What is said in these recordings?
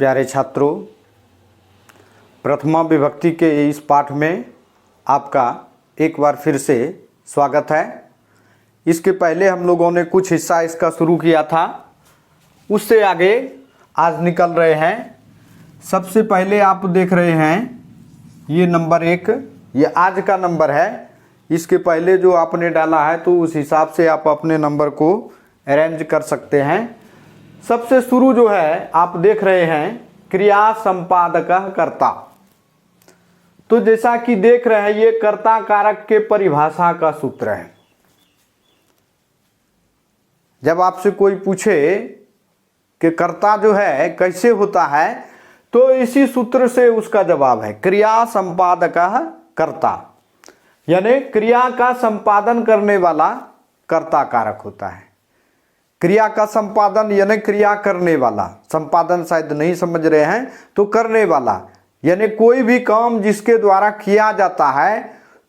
प्यारे छात्रों, प्रथमा विभक्ति के इस पाठ में आपका एक बार फिर से स्वागत है। इसके पहले हम लोगों ने कुछ हिस्सा इसका शुरू किया था, उससे आगे आज निकल रहे हैं। सबसे पहले आप देख रहे हैं ये नंबर 1, ये आज का नंबर है। इसके पहले जो आपने डाला है तो उस हिसाब से आप अपने नंबर को अरेंज कर सकते हैं। सबसे शुरू जो है आप देख रहे हैं क्रिया संपादकः कर्ता। तो जैसा कि देख रहे हैं ये कर्ता कारक के परिभाषा का सूत्र है। जब आपसे कोई पूछे कि कर्ता जो है कैसे होता है तो इसी सूत्र से उसका जवाब है क्रिया संपादकः कर्ता, यानी क्रिया का संपादन करने वाला कर्ता कारक होता है। क्रिया का संपादन यानी क्रिया करने वाला, संपादन शायद नहीं समझ रहे हैं तो करने वाला, यानी कोई भी काम जिसके द्वारा किया जाता है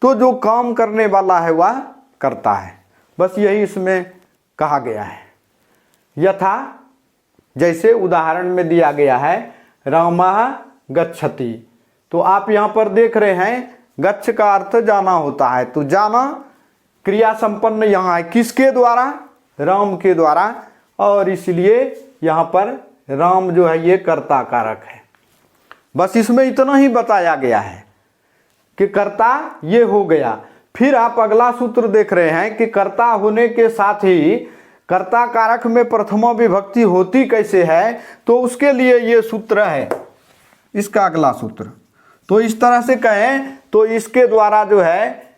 तो जो काम करने वाला है वह करता है। बस यही इसमें कहा गया है। यथा जैसे उदाहरण में दिया गया है रामः गच्छति, तो आप यहां पर देख रहे हैं गच्छ का अर्थ जाना होता है। तो जाना क्रिया संपन्न यहां है किसके द्वारा? राम के द्वारा, और इसलिए यहां पर राम जो है ये कर्ता कारक है। बस इसमें इतना ही बताया गया है कि कर्ता ये हो गया। फिर आप अगला सूत्र देख रहे हैं कि कर्ता होने के साथ ही कर्ता कारक में प्रथमा विभक्ति होती कैसे है, तो उसके लिए ये सूत्र है, इसका अगला सूत्र। तो इस तरह से कहें तो इसके द्वारा जो है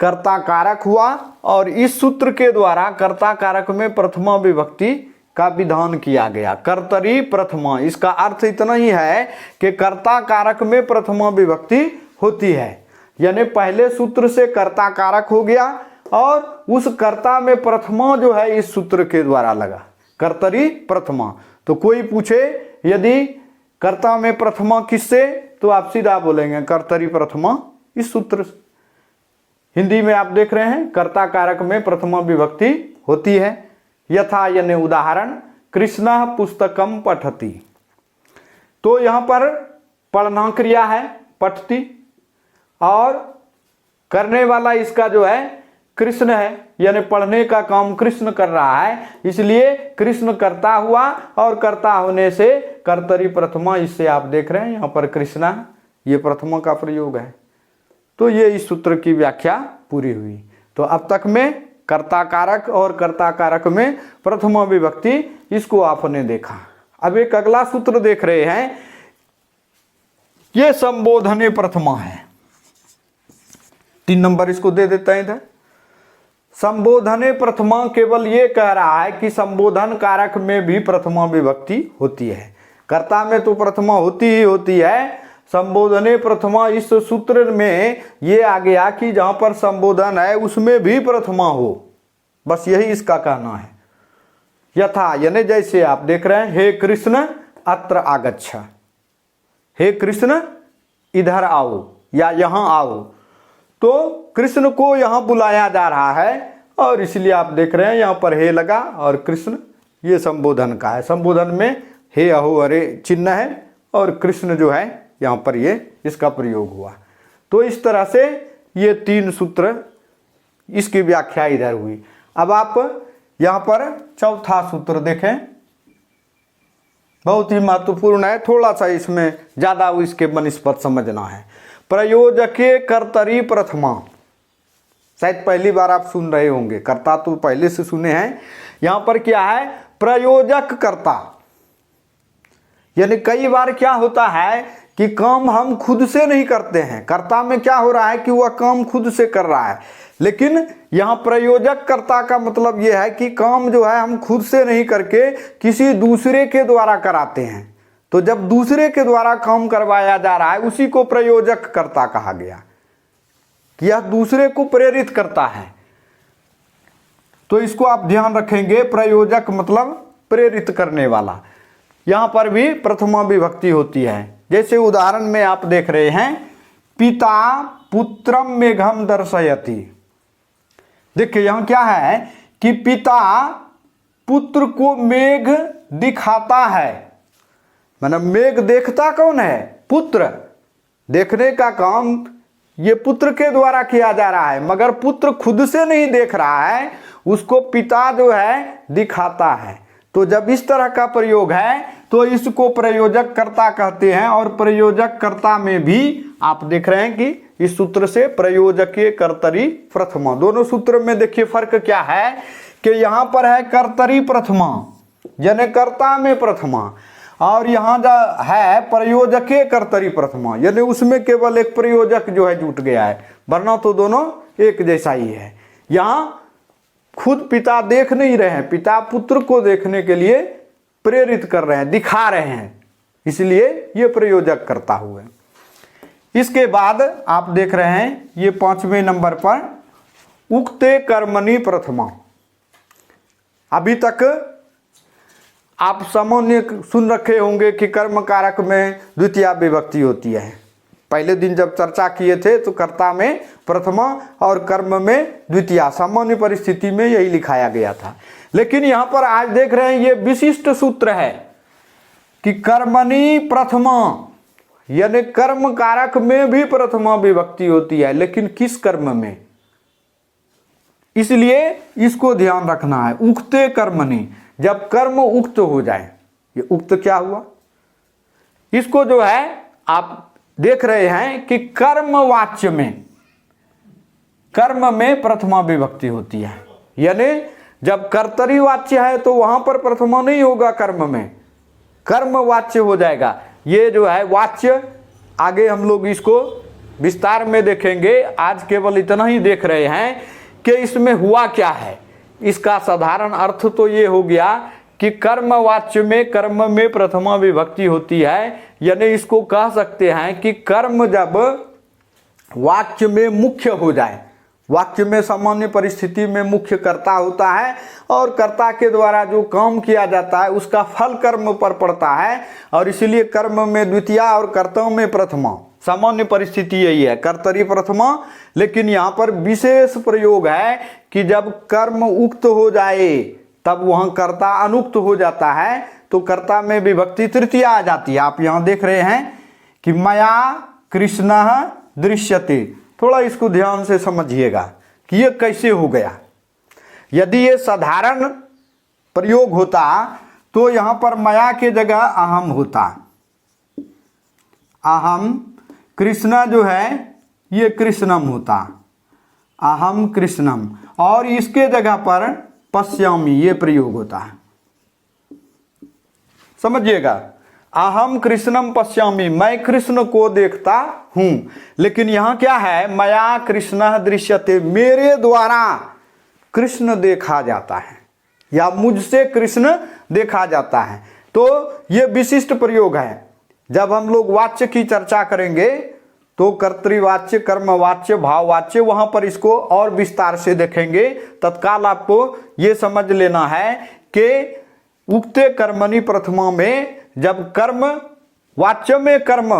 कर्ता कारक हुआ, और इस सूत्र के द्वारा कर्ता कारक में प्रथमा विभक्ति का विधान किया गया। कर्तरी प्रथमा, इसका अर्थ इतना ही है कि कर्ता कारक में प्रथमा विभक्ति होती है, यानी पहले सूत्र से कर्ता कारक हो गया और उस कर्ता में प्रथमा जो है इस सूत्र के द्वारा लगा, कर्तरी प्रथमा। तो कोई पूछे यदि कर्ता में प्रथमा किससे, तो आप सीधा बोलेंगे कर्तरी प्रथमा इस सूत्र से। हिंदी में आप देख रहे हैं कर्ता कारक में प्रथमा विभक्ति होती है। यथा यानी उदाहरण कृष्णः पुस्तकम पठति, तो यहां पर पढ़ना क्रिया है पठति, और करने वाला इसका जो है कृष्ण है, यानी पढ़ने का काम कृष्ण कर रहा है, इसलिए कृष्ण कर्ता हुआ, और कर्ता होने से कर्तरी प्रथमा, इससे आप देख रहे हैं यहां पर कृष्णा ये प्रथमा का प्रयोग है। तो ये इस सूत्र की व्याख्या पूरी हुई। तो अब तक में कर्ता कारक और कर्ता कारक में प्रथमा विभक्ति, इसको आपने देखा। अब एक अगला सूत्र देख रहे हैं, ये संबोधने प्रथमा है। 3 नंबर इसको दे देते हैं इधर। संबोधने प्रथमा केवल ये कह रहा है कि संबोधन कारक में भी प्रथमा विभक्ति होती है। कर्ता में तो प्रथमा होती ही होती है, संबोधने प्रथमा इस सूत्र में ये आ गया कि जहां पर संबोधन है उसमें भी प्रथमा हो। बस यही इसका कहना है। यथा यानी जैसे आप देख रहे हैं हे कृष्ण अत्र आगच्छ, हे कृष्ण इधर आओ या यहां आओ, तो कृष्ण को यहां बुलाया जा रहा है, और इसलिए आप देख रहे हैं यहां पर हे लगा और कृष्ण ये संबोधन का है। संबोधन में हे अहो अरे चिन्ह है, और कृष्ण जो है यहां पर ये इसका प्रयोग हुआ। तो इस तरह से ये 3 सूत्र, इसकी व्याख्या इधर हुई। अब आप यहां पर चौथा सूत्र देखें, बहुत ही महत्वपूर्ण है, थोड़ा सा इसमें ज्यादा इसके बनिस्पत समझना है। प्रयोजके कर्तरी प्रथमा, शायद पहली बार आप सुन रहे होंगे, कर्ता तो पहले से सुने हैं। यहां पर क्या है प्रयोजक कर्ता, यानी कई बार क्या होता है कि काम हम खुद से नहीं करते हैं। कर्ता में क्या हो रहा है कि वह काम खुद से कर रहा है, लेकिन यहां प्रयोजक कर्ता का मतलब यह है कि काम जो है हम खुद से नहीं करके किसी दूसरे के द्वारा कराते हैं। तो जब दूसरे के द्वारा काम करवाया जा रहा है उसी को प्रयोजक कर्ता कहा गया, कि यह दूसरे को प्रेरित करता है। तो इसको आप ध्यान रखेंगे, प्रयोजक मतलब प्रेरित करने वाला। यहां पर भी प्रथमा विभक्ति होती है। जैसे उदाहरण में आप देख रहे हैं पिता पुत्रम मेघम दर्शयति। देखिए यहां क्या है कि पिता पुत्र को मेघ दिखाता है, मतलब मेघ देखता कौन है? पुत्र। देखने का काम ये पुत्र के द्वारा किया जा रहा है, मगर पुत्र खुद से नहीं देख रहा है, उसको पिता जो है दिखाता है। तो जब इस तरह का प्रयोग है तो इसको प्रयोजक कर्ता कहते हैं। और प्रयोजक कर्ता में भी आप देख रहे हैं कि इस सूत्र से प्रयोजकीय कर्तरी प्रथमा, दोनों सूत्र में देखिए फर्क क्या है कि यहां पर है कर्तरी प्रथमा यानी कर्ता में प्रथमा, और यहां जो है प्रयोजकीय कर्तरी प्रथमा यानी उसमें केवल एक प्रयोजक जो है जुट गया है, वरना तो दोनों एक जैसा ही है। यहां खुद पिता देख नहीं रहे हैं, पिता पुत्र को देखने के लिए प्रेरित कर रहे हैं, दिखा रहे हैं, इसलिए ये प्रयोजक करता हुए। इसके बाद आप देख रहे हैं ये 5वें नंबर पर उक्ते कर्मणि प्रथमा। अभी तक आप सामान्य सुन रखे होंगे कि कर्म कारक में द्वितीया विभक्ति होती है। पहले दिन जब चर्चा किए थे तो कर्ता में प्रथमा और कर्म में द्वितीया, सामान्य परिस्थिति में यही लिखाया गया था। लेकिन यहां पर आज देख रहे हैं ये विशिष्ट सूत्र है कि कर्मणि प्रथमा यानी कर्म कारक में भी प्रथमा विभक्ति होती है, लेकिन किस कर्म में, इसलिए इसको ध्यान रखना है। उक्ते कर्मणि, जब कर्म उक्त हो जाए, ये उक्त क्या हुआ, इसको जो है आप देख रहे हैं कि कर्म वाच्य में, कर्म में प्रथमा विभक्ति होती है। यानी जब कर्तरी वाच्य है तो वहां पर प्रथमा नहीं होगा, कर्म में कर्म वाच्य हो जाएगा। ये जो है वाच्य आगे हम लोग इसको विस्तार में देखेंगे, आज केवल इतना ही देख रहे हैं कि इसमें हुआ क्या है। इसका साधारण अर्थ तो ये हो गया कि कर्म वाच्य में कर्म में प्रथमा विभक्ति होती है, यानी इसको कह सकते हैं कि कर्म जब वाक्य में मुख्य हो जाए, वाक्य में सामान्य परिस्थिति में मुख्य कर्ता होता है और कर्ता के द्वारा जो काम किया जाता है उसका फल कर्म पर पड़ता है, और इसीलिए कर्म में द्वितीया और कर्ता में प्रथमा, सामान्य परिस्थिति यही है, कर्तरी प्रथमा। लेकिन यहाँ पर विशेष प्रयोग है कि जब कर्म उक्त हो जाए तब वहां कर्ता अनुक्त हो जाता है, तो कर्ता में विभक्ति तृतीया आ जाती है। आप यहां देख रहे हैं कि मया कृष्णः दृश्यते, थोड़ा इसको ध्यान से समझिएगा कि ये कैसे हो गया। यदि ये साधारण प्रयोग होता तो यहां पर मया के जगह अहम होता, अहम कृष्णा जो है ये कृष्णम होता, अहम कृष्णम, और इसके जगह पर पश्यामी ये प्रयोग होता है। समझिएगा, अहम कृष्णम पश्यामी, मैं कृष्ण को देखता हूं। लेकिन यहां क्या है, मया कृष्ण दृश्यते, मेरे द्वारा कृष्ण देखा जाता है या मुझसे कृष्ण देखा जाता है। तो ये विशिष्ट प्रयोग है। जब हम लोग वाच्य की चर्चा करेंगे तो कर्तृवाच्य, कर्मवाच्य, भाववाच्य, वहां पर इसको और विस्तार से देखेंगे। तत्काल आपको ये समझ लेना है कि उक्ते कर्मणि प्रथमा में जब कर्म वाच्य में कर्म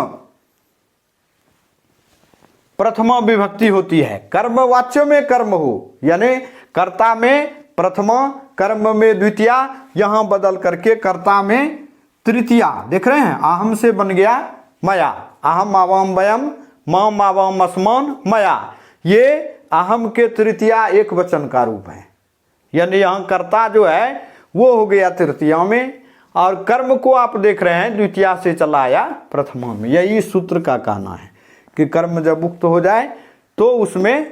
प्रथमा विभक्ति होती है, कर्म वाच्य में कर्म हो, यानी कर्ता में प्रथमा, कर्म में द्वितीया, यहां बदल करके कर्ता में तृतीया। देख रहे हैं, अहम से बन गया मया, अहम आवाम वयम, माम आवाम अस्मान मया, ये अहम के तृतीया एक वचन का रूप है। यानी यहां कर्ता जो है वो हो गया तृतीया में, और कर्म को आप देख रहे हैं द्वितीया से चला आया प्रथमा में। यही सूत्र का कहना है कि कर्म जब उक्त हो जाए तो उसमें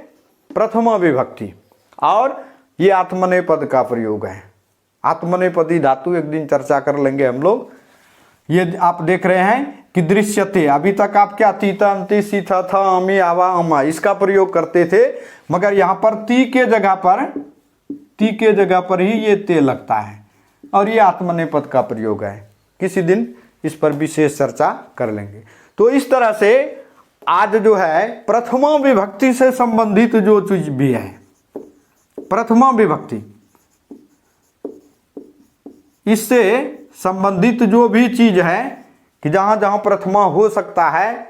प्रथमा विभक्ति। और ये आत्मनेपद का प्रयोग है, आत्मनेपदी धातु एक दिन चर्चा कर लेंगे हम लोग। ये आप देख रहे हैं कि दृश्यते, अभी तक आप क्या तीता अंति सीथा था अमी आवा अमा इसका प्रयोग करते थे, मगर यहाँ पर ती के जगह पर ही ये ते लगता है, और ये आत्मनेपद का प्रयोग है। किसी दिन इस पर विशेष चर्चा कर लेंगे। तो इस तरह से आज जो है प्रथमा विभक्ति से संबंधित जो चीज भी है, प्रथमा विभक्ति, इससे संबंधित जो भी चीज है कि जहां जहां प्रथमा हो सकता है,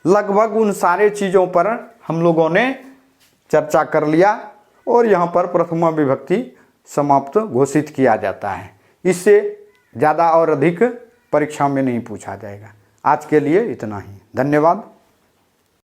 लगभग उन सारे चीजों पर हम लोगों ने चर्चा कर लिया, और यहां पर प्रथमा विभक्ति समाप्त घोषित किया जाता है। इससे ज़्यादा और अधिक परीक्षा में नहीं पूछा जाएगा। आज के लिए इतना ही, धन्यवाद।